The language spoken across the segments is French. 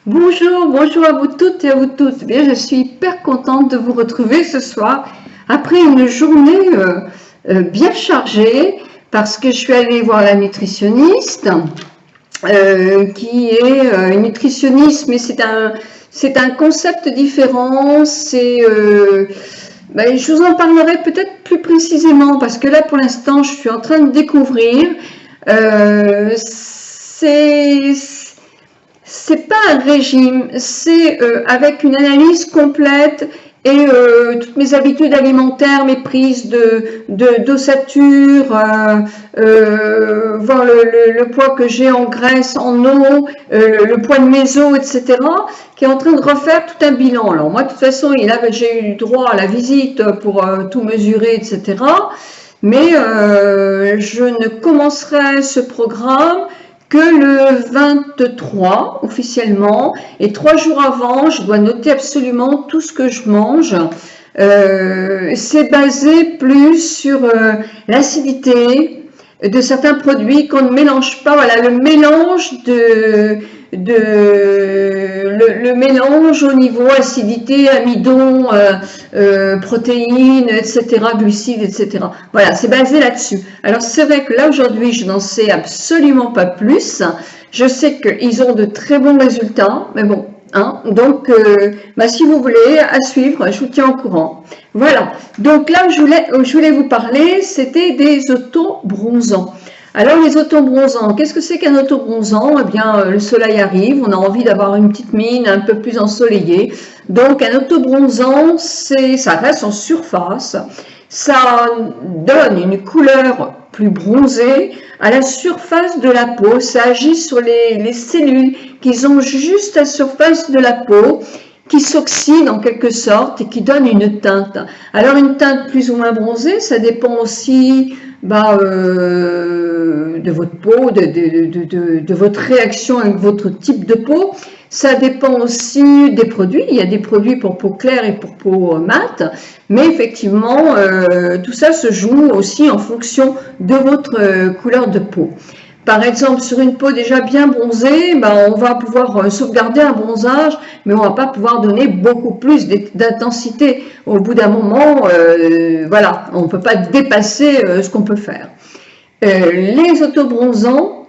Bonjour, bonjour à vous toutes et à vous tous. Bien, je suis hyper contente de vous retrouver ce soir après une journée bien chargée parce que je suis allée voir la nutritionniste qui est une nutritionniste, mais c'est un concept différent. Je vous en parlerai peut-être plus précisément parce que là pour l'instant je suis en train de découvrir. C'est pas un régime, c'est avec une analyse complète et toutes mes habitudes alimentaires, mes prises d'ossature, voir le poids que j'ai en graisse, en eau, le poids de mes os, etc., qui est en train de refaire tout un bilan. Alors moi, de toute façon, j'ai eu droit à la visite pour tout mesurer, etc., mais je ne commencerai ce programme que le 23 officiellement, et 3 jours avant je dois noter absolument tout ce que je mange. C'est basé plus sur l'acidité de certains produits qu'on ne mélange pas. Voilà, le mélange le mélange au niveau acidité, amidon, protéines, etc., glucides, etc. Voilà, c'est basé là-dessus. Alors c'est vrai que là aujourd'hui je n'en sais absolument pas plus. Je sais qu'ils ont de très bons résultats, mais bon, hein, donc si vous voulez à suivre, je vous tiens au courant. Voilà, donc là je voulais vous parler, c'était des autobronzants. Alors les autobronzants, qu'est-ce que c'est qu'un autobronzant? Eh bien, le soleil arrive, on a envie d'avoir une petite mine un peu plus ensoleillée. Donc un autobronzant, ça reste en surface, ça donne une couleur plus bronzée à la surface de la peau, ça agit sur les cellules qui ont juste à la surface de la peau, qui s'oxydent en quelque sorte et qui donnent une teinte. Alors une teinte plus ou moins bronzée, ça dépend aussi de votre peau, de votre réaction avec votre type de peau. Ça dépend aussi des produits. Il y a des produits pour peau claire et pour peau mate, mais effectivement, tout ça se joue aussi en fonction de votre couleur de peau. Par exemple, sur une peau déjà bien bronzée, on va pouvoir sauvegarder un bronzage, mais on va pas pouvoir donner beaucoup plus d'intensité. Au bout d'un moment, voilà, on ne peut pas dépasser ce qu'on peut faire. Les autobronzants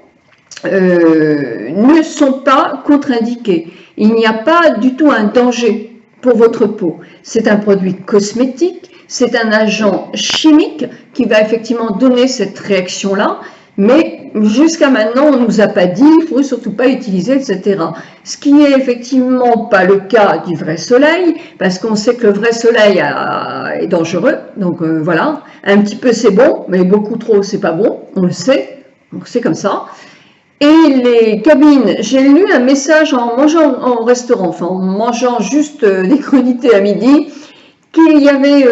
ne sont pas contre-indiqués. Il n'y a pas du tout un danger pour votre peau. C'est un produit cosmétique, c'est un agent chimique qui va effectivement donner cette réaction-là, mais jusqu'à maintenant, on ne nous a pas dit, il ne faut surtout pas utiliser, etc. Ce qui n'est effectivement pas le cas du vrai soleil, parce qu'on sait que le vrai soleil est dangereux, donc voilà, un petit peu c'est bon, mais beaucoup trop c'est pas bon, on le sait, donc c'est comme ça. Et les cabines, j'ai lu un message en mangeant en restaurant, enfin en mangeant juste des crudités à midi, qu'il y avait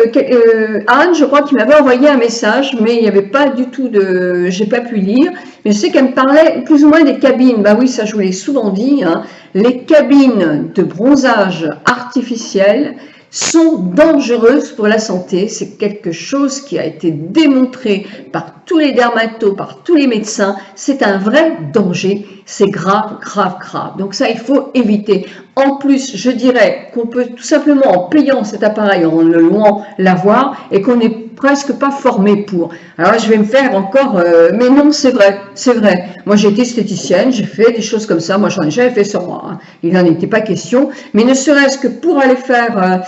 Anne, je crois, qui m'avait envoyé un message, mais il n'y avait pas du tout de... J'ai pas pu lire, mais je sais qu'elle me parlait plus ou moins des cabines. Bah oui, ça je vous l'ai souvent dit, hein. Les cabines de bronzage artificiel sont dangereuses pour la santé. C'est quelque chose qui a été démontré par tous les dermatos, par tous les médecins. C'est un vrai danger. C'est grave, grave, grave. Donc ça, il faut éviter. En plus, je dirais qu'on peut tout simplement, en payant cet appareil, en le louant, l'avoir, et qu'on n'est presque pas formé pour. Alors je vais me faire encore, mais non, c'est vrai, c'est vrai. Moi j'ai été esthéticienne, j'ai fait des choses comme ça, moi j'en ai jamais fait sur moi, hein. Il n'en était pas question, mais ne serait-ce que pour aller faire,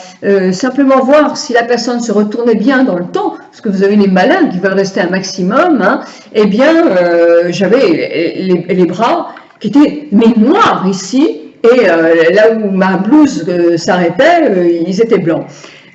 simplement voir si la personne se retournait bien dans le temps, parce que vous avez les malins qui veulent rester un maximum, hein, eh bien j'avais les bras qui étaient noirs ici, et là où ma blouse s'arrêtait, ils étaient blancs.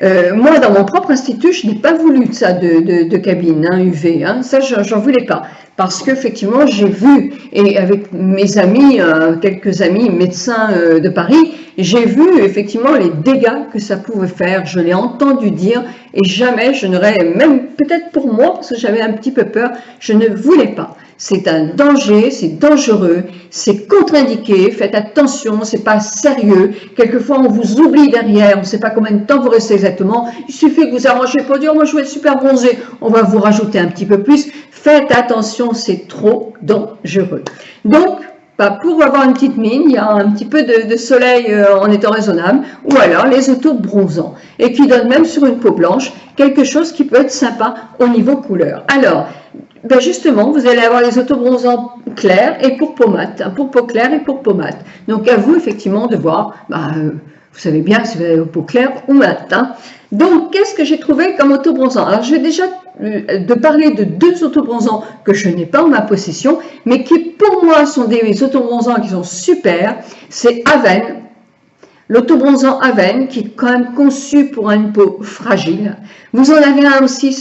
Moi, dans mon propre institut, je n'ai pas voulu de ça de cabine UV, hein, ça j'en voulais pas, parce qu'effectivement j'ai vu, et avec mes amis, quelques amis médecins de Paris, j'ai vu effectivement les dégâts que ça pouvait faire, je l'ai entendu dire, et jamais je n'aurais, même peut-être pour moi, parce que j'avais un petit peu peur, je ne voulais pas. C'est un danger, c'est dangereux, c'est contre-indiqué, faites attention, c'est pas sérieux. Quelquefois, on vous oublie derrière, on ne sait pas combien de temps vous restez exactement. Il suffit que vous arrangez pour dire, moi je vais être super bronzé, on va vous rajouter un petit peu plus. Faites attention, c'est trop dangereux. Donc, bah, pour avoir une petite mine, il y a un petit peu de soleil en étant raisonnable, ou alors les auto-bronzants, et qui donnent même sur une peau blanche quelque chose qui peut être sympa au niveau couleur. Alors, ben justement, vous allez avoir les auto-bronzants clairs et pour peau mate, hein, pour peau claire et pour peau mate. Donc à vous effectivement de voir, vous savez bien si vous avez peau claire ou mate. Hein. Donc qu'est-ce que j'ai trouvé comme auto-bronzant? Alors je vais déjà de parler de deux auto-bronzants que je n'ai pas en ma possession, mais qui pour moi sont des auto-bronzants qui sont super. C'est Avène. L'auto-bronzant Avène, qui est quand même conçu pour une peau fragile. Vous en avez un aussi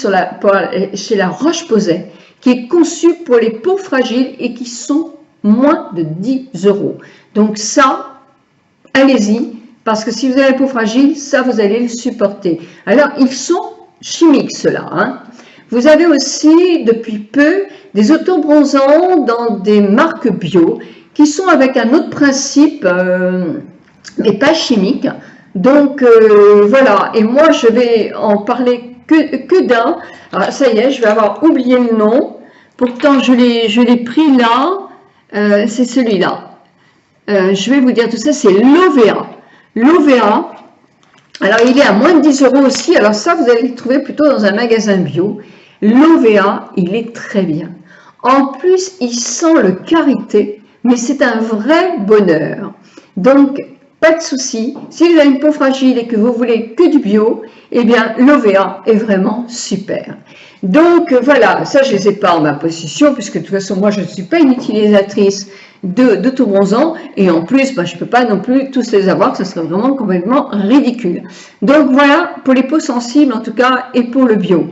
chez la Roche-Posay, qui est conçu pour les peaux fragiles et qui sont moins de 10 €. Donc ça, allez-y, parce que si vous avez la peau fragile, ça, vous allez le supporter. Alors, ils sont chimiques, ceux-là. Hein. Vous avez aussi, depuis peu, des auto-bronzants dans des marques bio, qui sont avec un autre principe, mais pas chimique. Donc, voilà. Et moi, je vais en parler que d'un. Alors, ça y est, je vais avoir oublié le nom. Pourtant, je l'ai pris là. C'est celui-là. Je vais vous dire tout ça, c'est l'OVA. L'OVA, alors il est à moins de 10 € aussi. Alors ça, vous allez le trouver plutôt dans un magasin bio. L'OVA, il est très bien. En plus, il sent le karité, mais c'est un vrai bonheur. Donc, pas de souci. Si vous avez une peau fragile et que vous voulez que du bio, eh bien, l'OVA est vraiment super. Donc, voilà, ça, je ne les ai pas en ma possession, puisque de toute façon, moi, je ne suis pas une utilisatrice d'autobronzants, et en plus, je ne peux pas non plus tous les avoir, ça serait vraiment complètement ridicule. Donc, voilà, pour les peaux sensibles, en tout cas, et pour le bio.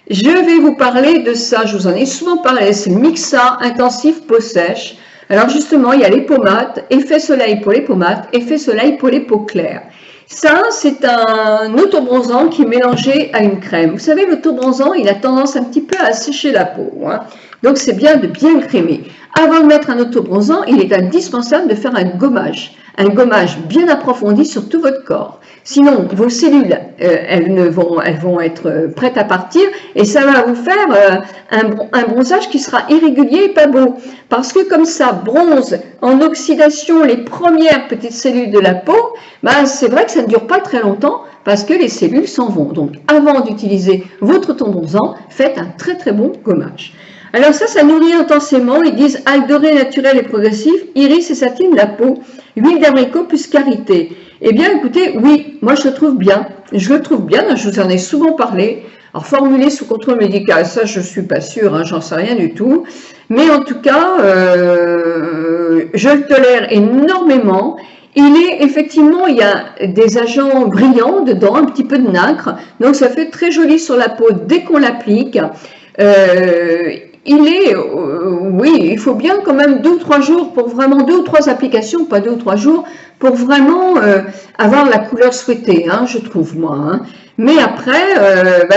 Je vais vous parler de ça, je vous en ai souvent parlé, c'est le Mixa Intensif Peau Sèche. Alors justement, il y a les peaux mates, effet soleil pour les peaux mates, effet soleil pour les peaux claires. Ça, c'est un autobronzant qui est mélangé à une crème. Vous savez, l'autobronzant, il a tendance un petit peu à sécher la peau. Hein. Donc, c'est bien de bien crémer. Avant de mettre un autobronzant, il est indispensable de faire un gommage bien approfondi sur tout votre corps. Sinon, vos cellules, elles vont être prêtes à partir et ça va vous faire un bronzage qui sera irrégulier et pas beau. Parce que comme ça bronze en oxydation les premières petites cellules de la peau, c'est vrai que ça ne dure pas très longtemps parce que les cellules s'en vont. Donc, avant d'utiliser votre autobronzant, faites un très très bon gommage. Alors ça nourrit intensément, ils disent algues dorées naturelles et progressives, iris et satine de la peau, huile d'abricot plus karité. Eh bien écoutez, oui, moi je le trouve bien, je vous en ai souvent parlé. Alors formulé sous contrôle médical, ça je suis pas sûre, j'en sais rien du tout. Mais en tout cas, je le tolère énormément. Effectivement, il y a des agents brillants dedans, un petit peu de nacre, donc ça fait très joli sur la peau dès qu'on l'applique. Oui, il faut bien quand même 2 ou 3 jours pour vraiment 2 ou 3 applications, pas 2 ou 3 jours, pour vraiment avoir la couleur souhaitée, je trouve moi. Hein. Mais après,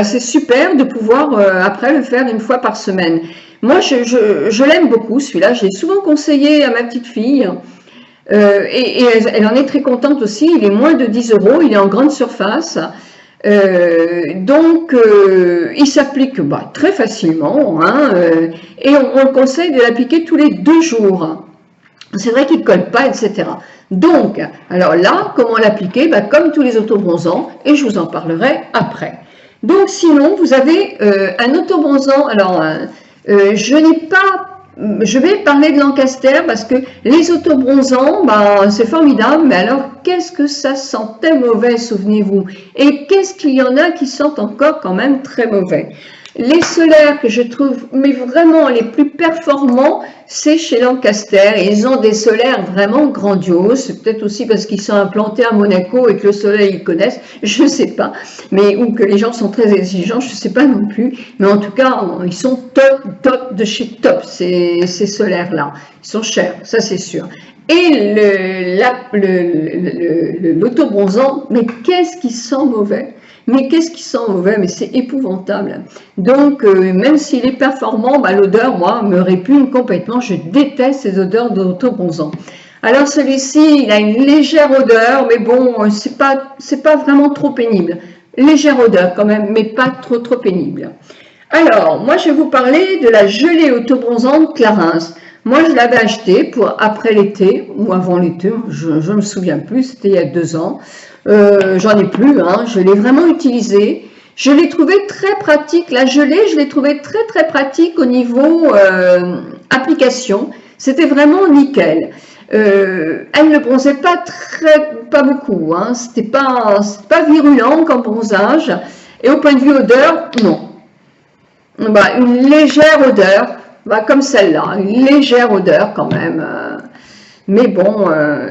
c'est super de pouvoir après le faire une fois par semaine. Moi, je l'aime beaucoup celui-là, je l'ai souvent conseillé à ma petite fille. Et elle en est très contente aussi, il est moins de 10 €, il est en grande surface. Donc, il s'applique très facilement et on le conseille de l'appliquer tous les 2 jours. C'est vrai qu'il ne colle pas, etc. Donc, alors là, comment l'appliquer? Comme tous les autobronzants, et je vous en parlerai après. Donc, sinon, vous avez un autobronzant. Alors, je vais parler de Lancaster parce que les autobronzants, c'est formidable, mais alors qu'est-ce que ça sentait mauvais, souvenez-vous? Et qu'est-ce qu'il y en a qui sentent encore quand même très mauvais? Les solaires que je trouve, mais vraiment les plus performants, c'est chez Lancaster. Et ils ont des solaires vraiment grandioses. C'est peut-être aussi parce qu'ils sont implantés à Monaco et que le soleil ils connaissent, je ne sais pas. Ou que les gens sont très exigeants, je ne sais pas non plus. Mais en tout cas, ils sont top de chez top, ces solaires-là. Ils sont chers, ça c'est sûr. Et l'autobronzant, mais qu'est-ce qui sent mauvais? Mais qu'est-ce qui sent mauvais? Mais c'est épouvantable. Donc, même s'il est performant, l'odeur, moi, me répugne complètement. Je déteste ces odeurs d'autobronzant. Alors, celui-ci, il a une légère odeur, mais bon, c'est pas vraiment trop pénible. Légère odeur quand même, mais pas trop pénible. Alors, moi, je vais vous parler de la gelée autobronzante Clarins. Moi, je l'avais acheté pour après l'été ou avant l'été, je ne me souviens plus, c'était il y a 2 ans. J'en ai plus, hein, je l'ai vraiment utilisé. Je l'ai trouvé très pratique, la gelée, je l'ai trouvé très très pratique au niveau application. C'était vraiment nickel. Elle ne bronzait pas beaucoup, hein. C'était pas virulent comme bronzage. Et au point de vue odeur, non. Bah, une légère odeur, bah, comme celle-là, une légère odeur quand même, mais bon,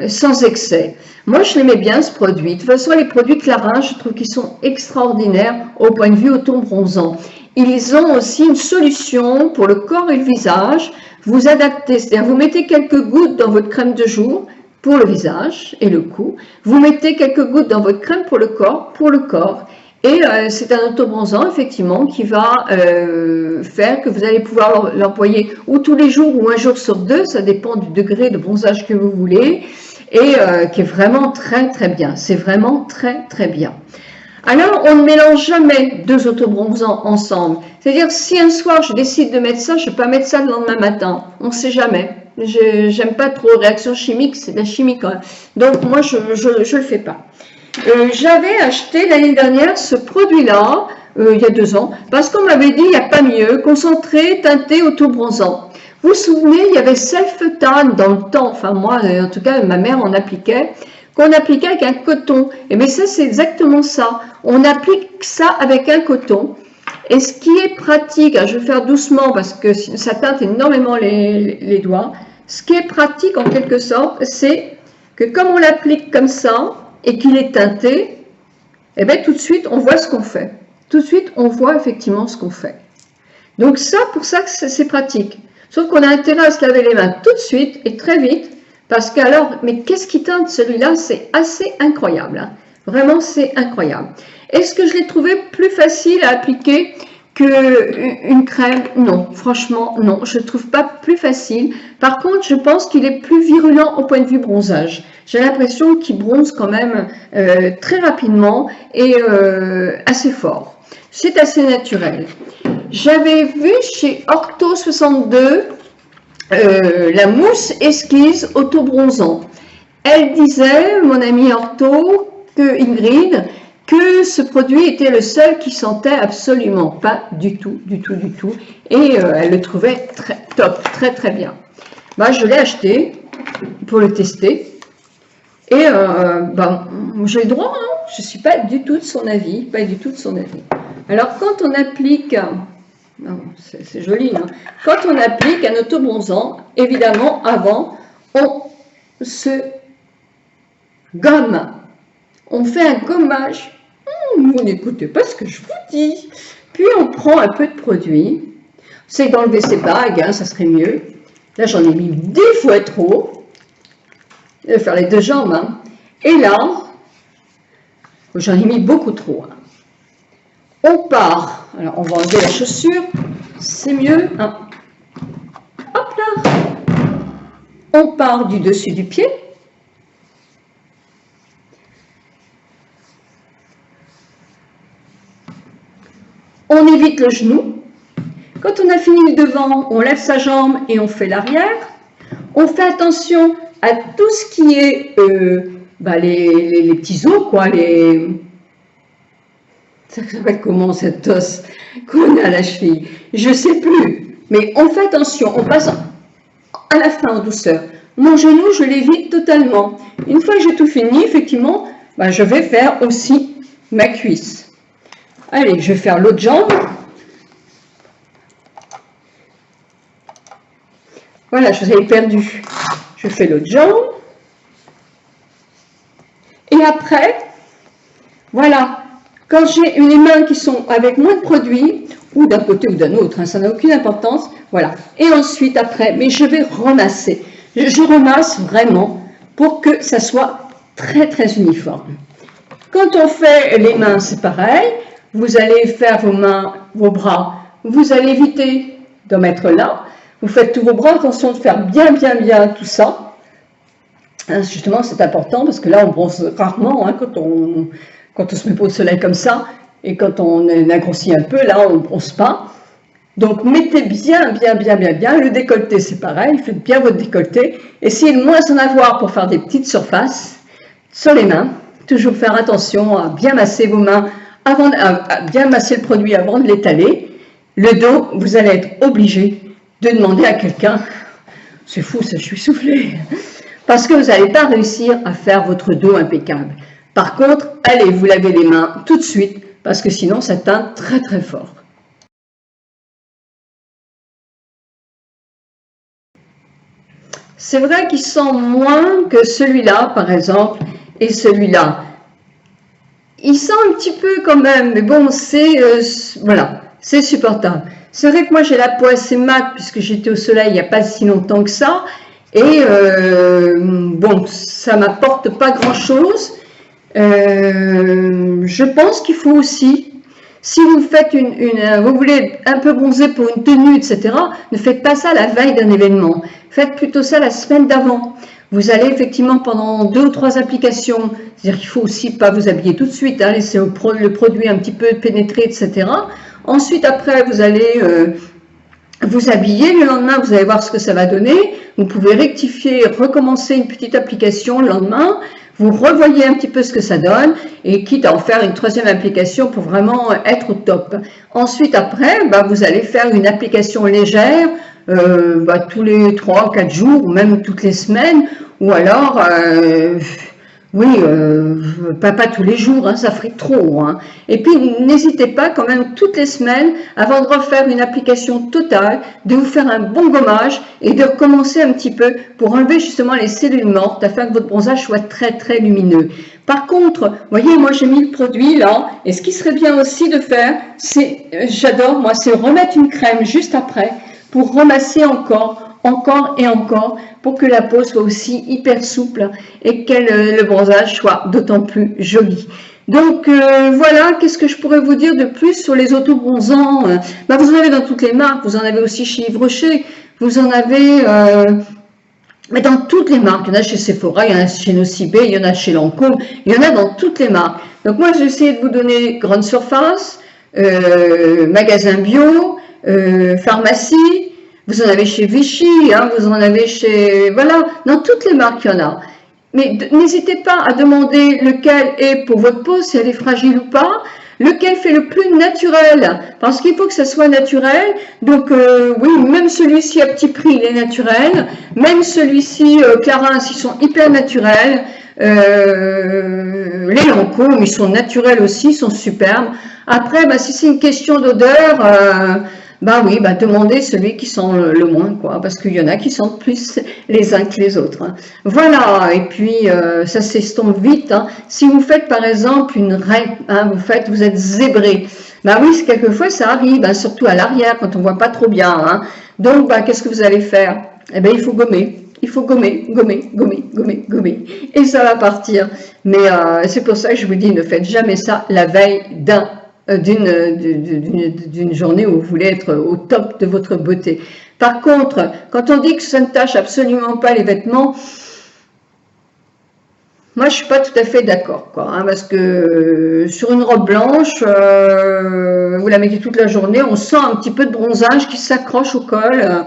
sans excès. Moi, je l'aimais bien ce produit. De toute façon, les produits Clarins, je trouve qu'ils sont extraordinaires au point de vue auto-bronzant. Ils ont aussi une solution pour le corps et le visage. Vous adaptez, c'est-à-dire vous mettez quelques gouttes dans votre crème de jour pour le visage et le cou. Vous mettez quelques gouttes dans votre crème pour le corps. Et c'est un auto-bronzant, effectivement, qui va faire que vous allez pouvoir l'employer ou tous les jours ou un jour sur 2, ça dépend du degré de bronzage que vous voulez, et qui est vraiment très très bien. C'est vraiment très très bien. Alors, on ne mélange jamais 2 auto-bronzants ensemble. C'est-à-dire, si un soir je décide de mettre ça, je ne vais pas mettre ça le lendemain matin. On ne sait jamais. J'aime pas trop réaction chimique, c'est de la chimie quand même. Donc, moi, je le fais pas. J'avais acheté l'année dernière ce produit-là, il y a 2 ans, parce qu'on m'avait dit, il n'y a pas mieux, concentré, teinté, auto-bronzant. Vous vous souvenez, il y avait Self-Tan dans le temps, enfin moi, en tout cas, ma mère en appliquait, qu'on appliquait avec un coton. Et bien ça, c'est exactement ça. On applique ça avec un coton. Et ce qui est pratique, je vais faire doucement parce que ça teinte énormément les doigts, ce qui est pratique en quelque sorte, c'est que comme on l'applique comme ça, et qu'il est teinté, et bien tout de suite, on voit ce qu'on fait. Tout de suite, on voit effectivement ce qu'on fait. Donc ça, pour ça, c'est pratique. Sauf qu'on a intérêt à se laver les mains tout de suite et très vite, parce qu'alors, mais qu'est-ce qui teinte celui-là? C'est assez incroyable. Hein. Vraiment, c'est incroyable. Est-ce que je l'ai trouvé plus facile à appliquer qu'une crème? Non, franchement, non. Je ne le trouve pas plus facile. Par contre, je pense qu'il est plus virulent au point de vue bronzage. J'ai l'impression qu'il bronze quand même très rapidement et assez fort. C'est assez naturel. J'avais vu chez Ortho 62 la mousse esquisse auto-bronzant. Elle disait, mon amie Ortho, Ingrid, que ce produit était le seul qui sentait absolument pas du tout. Et elle le trouvait très top, très très bien. Bah, je l'ai acheté pour le tester. Et j'ai le droit, hein, je ne suis pas du tout de son avis, Alors quand on applique, c'est joli, hein, quand on applique un auto-bronzant, évidemment avant, on se gomme, on fait un gommage. Vous n'écoutez pas ce que je vous dis. Puis on prend un peu de produit, c'est d'enlever ses bagues, hein, ça serait mieux. Là j'en ai mis 10 fois trop. Je vais faire les 2 jambes. Hein. Et là, j'en ai mis beaucoup trop. Hein. On part. Alors, on va enlever la chaussure. C'est mieux. Hein. Hop là. On part du dessus du pied. On évite le genou. Quand on a fini le devant, on lève sa jambe et on fait l'arrière. On fait attention à tout ce qui est les petits os, quoi, ça s'appelle comment cet os qu'on a à la cheville? Je ne sais plus, mais on fait attention, on passe à la fin en douceur. Mon genou, je l'évite totalement. Une fois que j'ai tout fini, effectivement, je vais faire aussi ma cuisse. Allez, je vais faire l'autre jambe. Voilà, je vous avais perdu. Je fais l'autre jambe. Et après, voilà, quand j'ai les mains qui sont avec moins de produits, ou d'un côté ou d'un autre, hein, ça n'a aucune importance, voilà. Et ensuite, après, mais je vais ramasser. Je ramasse vraiment pour que ça soit très, très uniforme. Quand on fait les mains, c'est pareil. Vous allez faire vos mains, vos bras. Vous allez éviter d'en mettre là. Vous faites tous vos bras, attention de faire bien tout ça. Hein, justement, c'est important parce que là, on bronze rarement hein, quand on se met pas au soleil comme ça. Et quand on a grossi un peu, là, on ne bronze pas. Donc mettez bien le décolleté, c'est pareil, faites bien votre décolleté, essayez de moins en avoir pour faire des petites surfaces sur les mains. Toujours faire attention à bien masser vos mains, à bien masser le produit avant de l'étaler. Le dos, vous allez être obligé de demander à quelqu'un, c'est fou ça, je suis soufflée, parce que vous n'allez pas réussir à faire votre dos impeccable. Par contre, allez vous laver les mains tout de suite, parce que sinon ça teint très très fort. C'est vrai qu'il sent moins que celui-là, par exemple, et celui-là. Il sent un petit peu quand même, mais bon, c'est voilà, c'est supportable. C'est vrai que moi j'ai la peau assez mate, puisque j'étais au soleil il n'y a pas si longtemps que ça, et bon, ça m'apporte pas grand-chose. Je pense qu'il faut aussi, si vous faites vous voulez un peu bronzer pour une tenue, etc., ne faites pas ça la veille d'un événement. Faites plutôt ça la semaine d'avant. Vous allez effectivement pendant 2 ou 3 applications, c'est-à-dire qu'il faut aussi pas vous habiller tout de suite, hein, laisser le produit un petit peu pénétrer, etc. Ensuite, après, vous allez vous habiller. Le lendemain, vous allez voir ce que ça va donner. Vous pouvez rectifier, recommencer une petite application le lendemain. Vous revoyez un petit peu ce que ça donne et quitte à en faire une 3e application pour vraiment être au top. Ensuite, après, vous allez faire une application légère tous les 3 ou 4 jours ou même toutes les semaines ou alors, oui, pas tous les jours, hein, ça ferait trop. Hein. Et puis, n'hésitez pas quand même toutes les semaines, avant de refaire une application totale, de vous faire un bon gommage et de recommencer un petit peu pour enlever justement les cellules mortes afin que votre bronzage soit très très lumineux. Par contre, voyez, moi j'ai mis le produit là, et ce qui serait bien aussi de faire, c'est, j'adore moi, c'est remettre une crème juste après pour remasser encore et encore, pour que la peau soit aussi hyper souple et que le bronzage soit d'autant plus joli. Donc voilà, qu'est-ce que je pourrais vous dire de plus sur les autobronzants? Vous en avez dans toutes les marques, vous en avez aussi chez Yves Rocher, vous en avez mais dans toutes les marques. Il y en a chez Sephora, il y en a chez Nocibé, il y en a chez Lancôme, il y en a dans toutes les marques. Donc moi j'ai essayé de vous donner grande surface, magasin bio, pharmacie. Vous en avez chez Vichy, hein, vous en avez chez... Voilà, dans toutes les marques, il y en a. Mais n'hésitez pas à demander lequel est pour votre peau, si elle est fragile ou pas, lequel fait le plus naturel, parce qu'il faut que ça soit naturel. Donc, oui, même celui-ci à petit prix, il est naturel. Même celui-ci, Clarins, ils sont hyper naturels. Les Lancôme, ils sont naturels aussi, ils sont superbes. Après, si c'est une question d'odeur... oui, demandez celui qui sent le moins, quoi, parce qu'il y en a qui sentent plus les uns que les autres. Hein. Voilà, et puis ça s'estompe vite. Hein. Si vous faites par exemple une raie, hein, vous êtes zébré. Oui, quelquefois ça arrive, hein, surtout à l'arrière quand on voit pas trop bien. Hein. Donc, qu'est-ce que vous allez faire? Eh bien, il faut gommer. Il faut gommer, et ça va partir. Mais c'est pour ça que je vous dis, ne faites jamais ça la veille d'une journée où vous voulez être au top de votre beauté. Par contre, quand on dit que ça ne tâche absolument pas les vêtements, moi je suis pas tout à fait d'accord, hein, parce que sur une robe blanche, vous la mettez toute la journée, on sent un petit peu de bronzage qui s'accroche au col.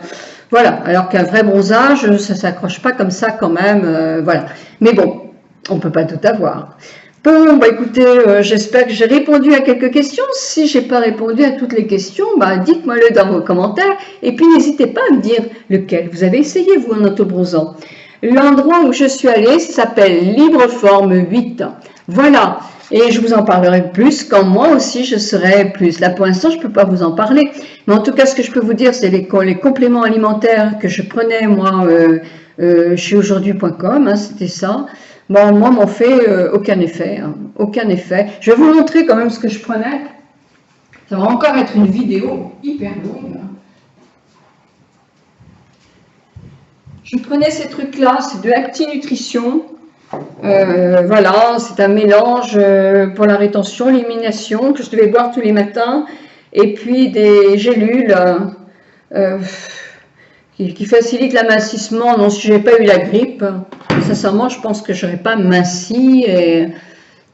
Voilà, alors qu'un vrai bronzage, ça s'accroche pas comme ça quand même. Voilà. Mais bon, on peut pas tout avoir. Bon, écoutez, j'espère que j'ai répondu à quelques questions. Si j'ai pas répondu à toutes les questions, dites-moi-le dans vos commentaires. Et puis, n'hésitez pas à me dire lequel vous avez essayé, vous, en autobronzant. L'endroit où je suis allée s'appelle Libreforme 8. Voilà. Et je vous en parlerai plus quand moi aussi je serai plus. Là, pour l'instant, je ne peux pas vous en parler. Mais en tout cas, ce que je peux vous dire, c'est les compléments alimentaires que je prenais, moi, chez aujourd'hui.com. Hein, c'était ça. Moi, m'en fait aucun effet, hein, aucun effet. Je vais vous montrer quand même ce que je prenais. Ça va encore être une vidéo hyper longue. Je prenais ces trucs-là, c'est de Acti-Nutrition. Voilà, c'est un mélange pour la rétention, l'élimination, que je devais boire tous les matins. Et puis des gélules qui facilitent l'amincissement. Non, si je n'avais pas eu la grippe, sincèrement, je pense que je n'aurais pas minci. Et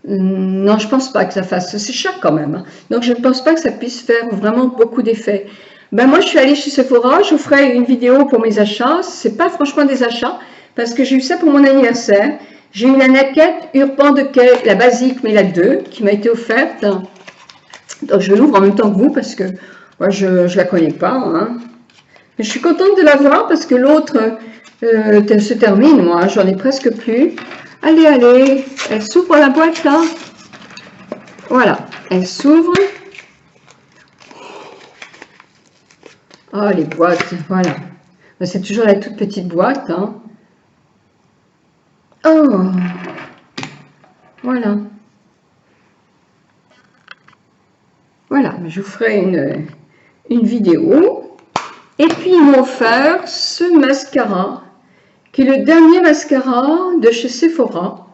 non, je ne pense pas que ça fasse. C'est cher quand même. Donc, je ne pense pas que ça puisse faire vraiment beaucoup d'effets. Ben moi, je suis allée chez Sephora, je vous ferai une vidéo pour mes achats. C'est pas franchement des achats, parce que j'ai eu ça pour mon anniversaire. J'ai eu la naquette Urban Decay, la basique, mais la 2, qui m'a été offerte. Donc je l'ouvre en même temps que vous, parce que moi, je ne la connais pas. Hein. Mais je suis contente de l'avoir, parce que l'autre se termine, moi, j'en ai presque plus. Allez, allez, elle s'ouvre la boîte, là. Voilà, elle s'ouvre. Ah, les boîtes, voilà. C'est toujours la toute petite boîte. Hein. Oh, voilà. Voilà, je vous ferai une vidéo. Et puis, ils m'ont offert ce mascara, qui est le dernier mascara de chez Sephora.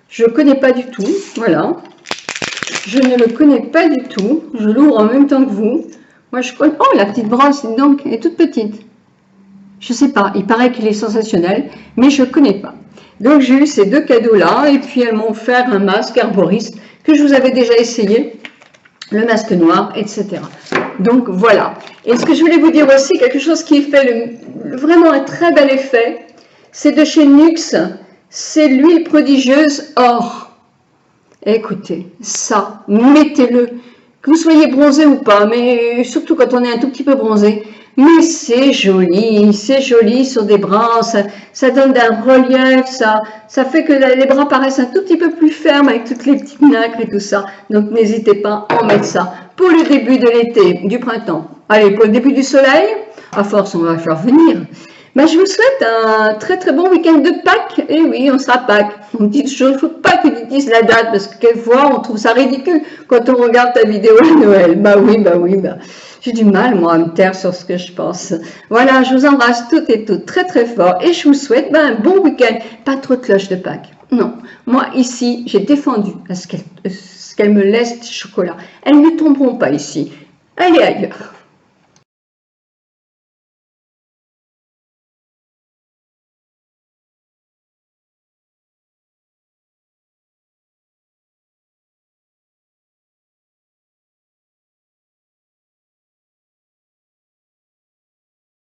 Je ne le connais pas du tout, voilà. Je ne le connais pas du tout. Je l'ouvre en même temps que vous. Moi, je connais... Oh, la petite brosse, donc, elle est toute petite. Je ne sais pas, il paraît qu'il est sensationnel, mais je ne connais pas. Donc, j'ai eu ces deux cadeaux-là, et puis elles m'ont offert un masque Herboris, que je vous avais déjà essayé, le masque noir, etc. Donc, voilà. Et ce que je voulais vous dire aussi, quelque chose qui fait vraiment un très bel effet, c'est de chez Nuxe, c'est l'huile prodigieuse or. Écoutez, ça, mettez-le, que vous soyez bronzé ou pas, mais surtout quand on est un tout petit peu bronzé. Mais c'est joli sur des bras, ça donne un relief, ça fait que les bras paraissent un tout petit peu plus fermes avec toutes les petites nacres et tout ça. Donc n'hésitez pas à en mettre ça pour le début de l'été, du printemps. Allez, pour le début du soleil, à force on va faire venir. Ben, je vous souhaite un très très bon week-end de Pâques. Et oui, on sera Pâques. On me dit toujours, il ne faut pas que tu dises la date, parce que quelquefois on trouve ça ridicule quand on regarde ta vidéo à Noël. Bah oui. J'ai du mal, moi, à me taire sur ce que je pense. Voilà, je vous embrasse toutes et toutes très très fort. Et je vous souhaite un bon week-end. Pas trop de cloches de Pâques. Non, moi ici, j'ai défendu à ce qu'elles me laissent du chocolat. Elles ne tomberont pas ici. Allez ailleurs.